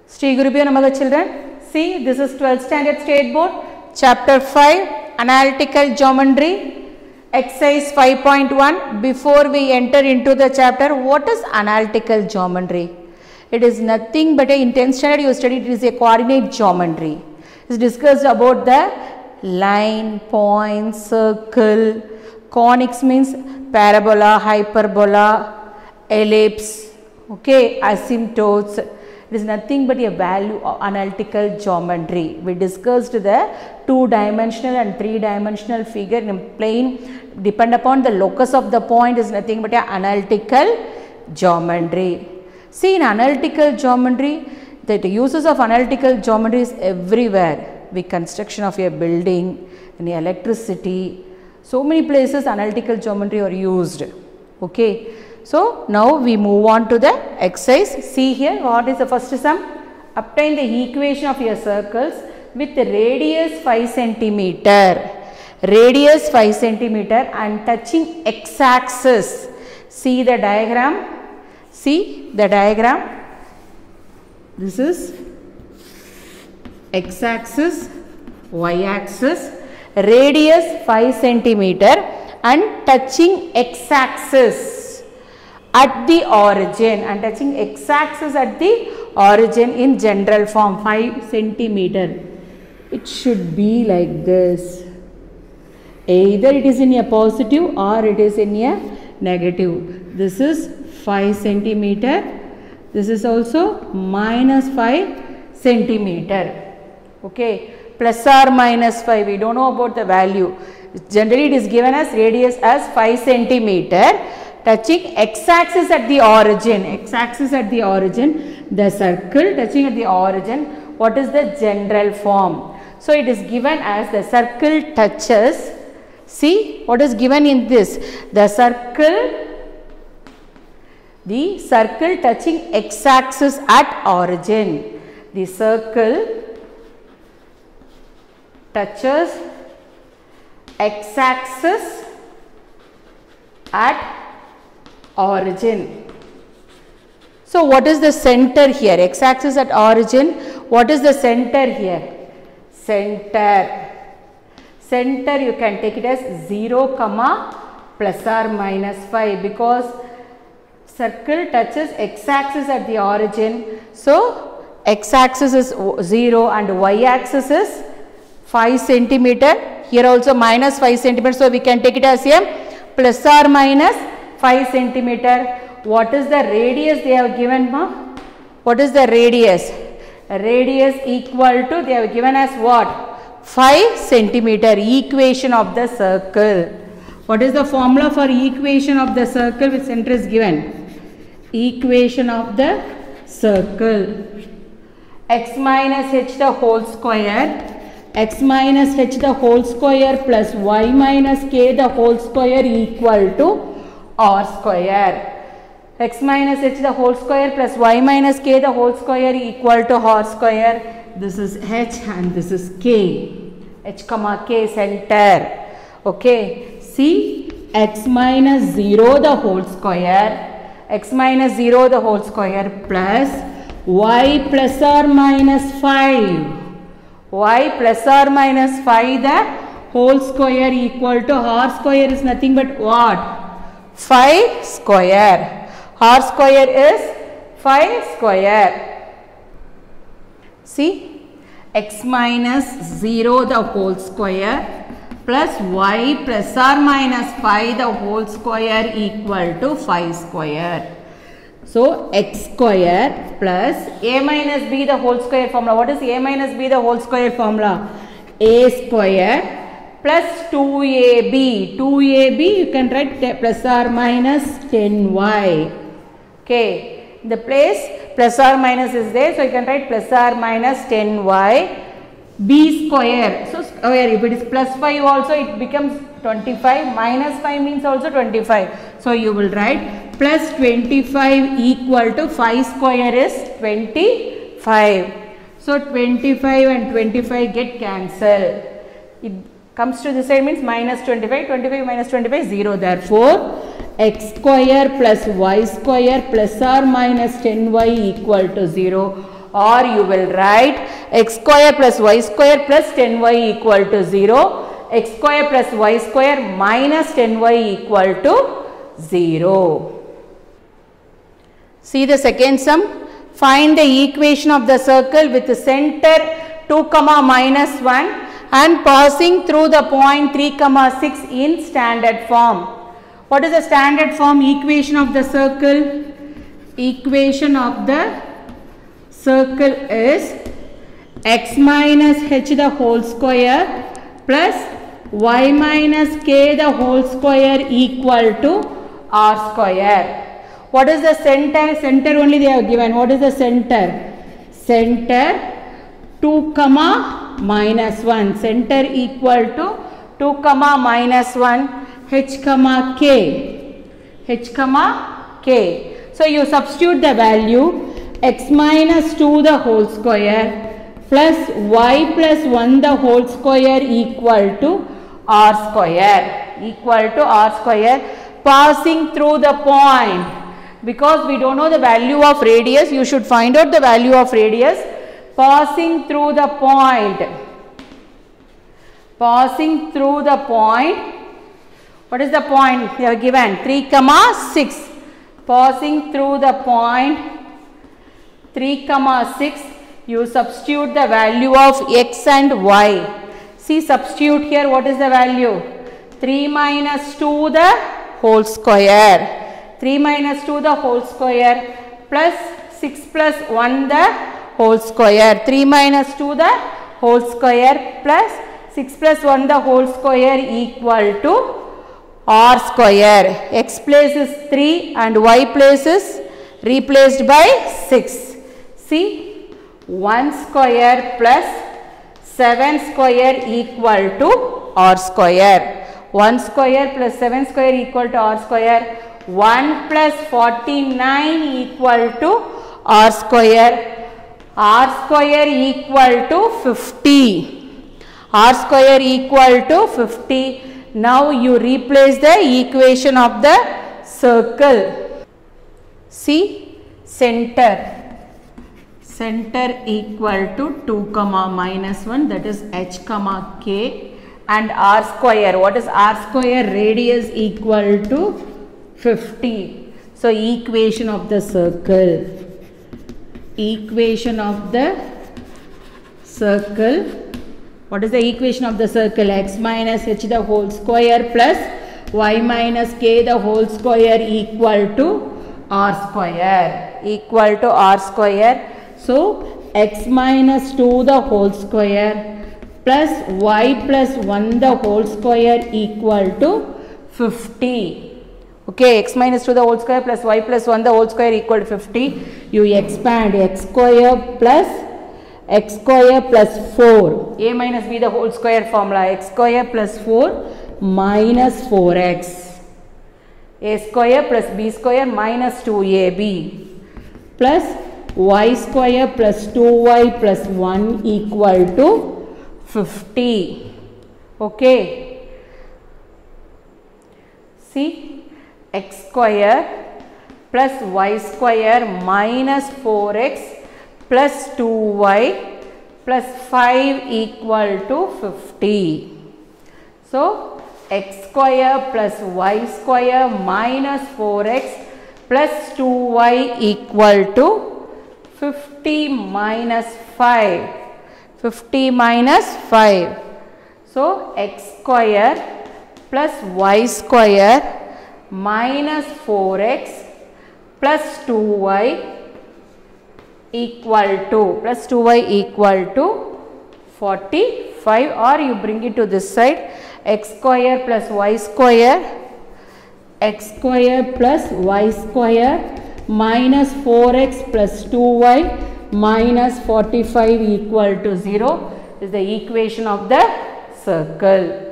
Sri Gurubhyo Namaha children. See, this is 12th standard state board, chapter 5, analytical geometry, exercise 5.1. Before we enter into the chapter, what is analytical geometry? It is nothing but in 10th standard you studied, it is a coordinate geometry. It is discussed about the line, point, circle, conics means parabola, hyperbola, ellipse, okay, asymptotes. It is nothing but a value of analytical geometry. We discussed the 2-dimensional and 3-dimensional figure in plane. Depend upon the locus of the point is nothing but an analytical geometry. See, in analytical geometry, the uses of analytical geometry is everywhere. The construction of a building, in electricity, so many places analytical geometry are used. Okay. So, now we move on to the exercise. See here, what is the first sum? Obtain the equation of your circles with radius 5 centimeter. Radius 5 centimeter and touching x-axis. See the diagram. See the diagram. This is x-axis, y-axis, radius 5 centimeter and touching x-axis at the origin, and touching x-axis at the origin in general form 5 centimeter. It should be like this. Either it is in a positive or it is in a negative. This is 5 centimeter. This is also minus 5 centimeter. Okay. Plus or minus 5. We don't know about the value. Generally it is given as radius as 5 centimeter. Touching x-axis at the origin, x-axis at the origin, the circle touching at the origin, what is the general form? So, it is given as the circle touches, see what is given in this, the circle touching x-axis at origin, the circle touches x-axis at origin. So, what is the center here? X-axis at origin. What is the center here? Center. Center you can take it as 0, plus or minus 5 because circle touches x-axis at the origin. So, x-axis is 0 and y-axis is 5 centimeter. Here also minus 5 centimeter. So, we can take it as a plus or minus 5 centimeter. What is the radius they have given? What is the radius? Radius equal to, they have given as what? 5 centimeter. Equation of the circle. What is the formula for equation of the circle which center is given? Equation of the circle. X minus h the whole square. X minus h the whole square plus y minus k the whole square equal to r square. X minus h the whole square plus y minus k the whole square equal to r square. This is h and this is k. H comma k center. Okay. See, x minus 0 the whole square. X minus 0 the whole square plus y plus or minus 5. Y plus or minus 5 the whole square equal to r square is nothing but what? 5 square. R square is 5 square. See, x minus 0 the whole square plus y plus or minus 5 the whole square equal to 5 square. So, x square plus a minus b the whole square formula. What is a minus b the whole square formula? A square plus 2ab. 2ab you can write plus or minus 10y. Okay. The place plus or minus is there. So, you can write plus or minus 10y. B square. So, if it is plus 5 also it becomes 25. Minus 5 means also 25. So, you will write plus 25 equal to 5 square is 25. So, 25 and 25 get cancelled. It comes to this side means minus 25. 25 minus 25 0. Therefore, x square plus y square plus or minus 10y equal to 0. or you will write x square plus y square plus 10y equal to 0, x square plus y square minus 10y equal to 0. See the second sum. Find the equation of the circle with the center 2, minus 1 and passing through the point 3, 6 in standard form. What is the standard form equation of the circle? Equation of the circle is x minus h the whole square plus y minus k the whole square equal to r square. What is the center? Center only they have given. What is the center? Center 2, minus 1. Center equal to 2, minus 1 h, k. h, k. So you substitute the value x minus 2 the whole square plus y plus 1 the whole square equal to r square. Equal to r square. Passing through the point. Because we don't know the value of radius, you should find out the value of radius. Passing through the point. Passing through the point. What is the point? They are given 3, 6. Passing through the point 3, 6. You substitute the value of x and y. See, substitute here. What is the value? 3 minus 2 the whole square. 3 minus 2 the whole square plus 6 plus 1 the whole square. 3 minus 2 the whole square plus 6 plus 1 the whole square equal to r square. X place is 3 and y place is replaced by 6. See, 1 square plus 7 square equal to r square. 1 square plus 7 square equal to r square. 1 plus 49 equal to r square. R square equal to 50. R square equal to 50. Now you replace the equation of the circle. See, center. Center equal to 2, minus 1, that is h, k, and r square. What is r square? Radius equal to 50. So equation of the circle. Equation of the circle. What is the equation of the circle? X minus h the whole square plus y minus k the whole square equal to r square. Equal to r square. So x minus 2 the whole square plus y plus 1 the whole square equal to 50. Okay, x minus 2 the whole square plus y plus 1 the whole square equal to 50. You expand x square plus 4. A minus b the whole square formula. X square plus 4 minus 4x. A square plus b square minus 2ab plus y square plus 2y plus 1 equal to 50. Okay. See, x square plus y square minus 4x plus 2y plus 5 equal to 50. So, x square plus y square minus 4x plus 2y equal to 50 minus 5. 50 minus 5. So, x square plus y square minus 4x plus 2y equal to 45, or you bring it to this side, x square plus y square minus 4x plus 2y minus 45 equal to 0 is the equation of the circle.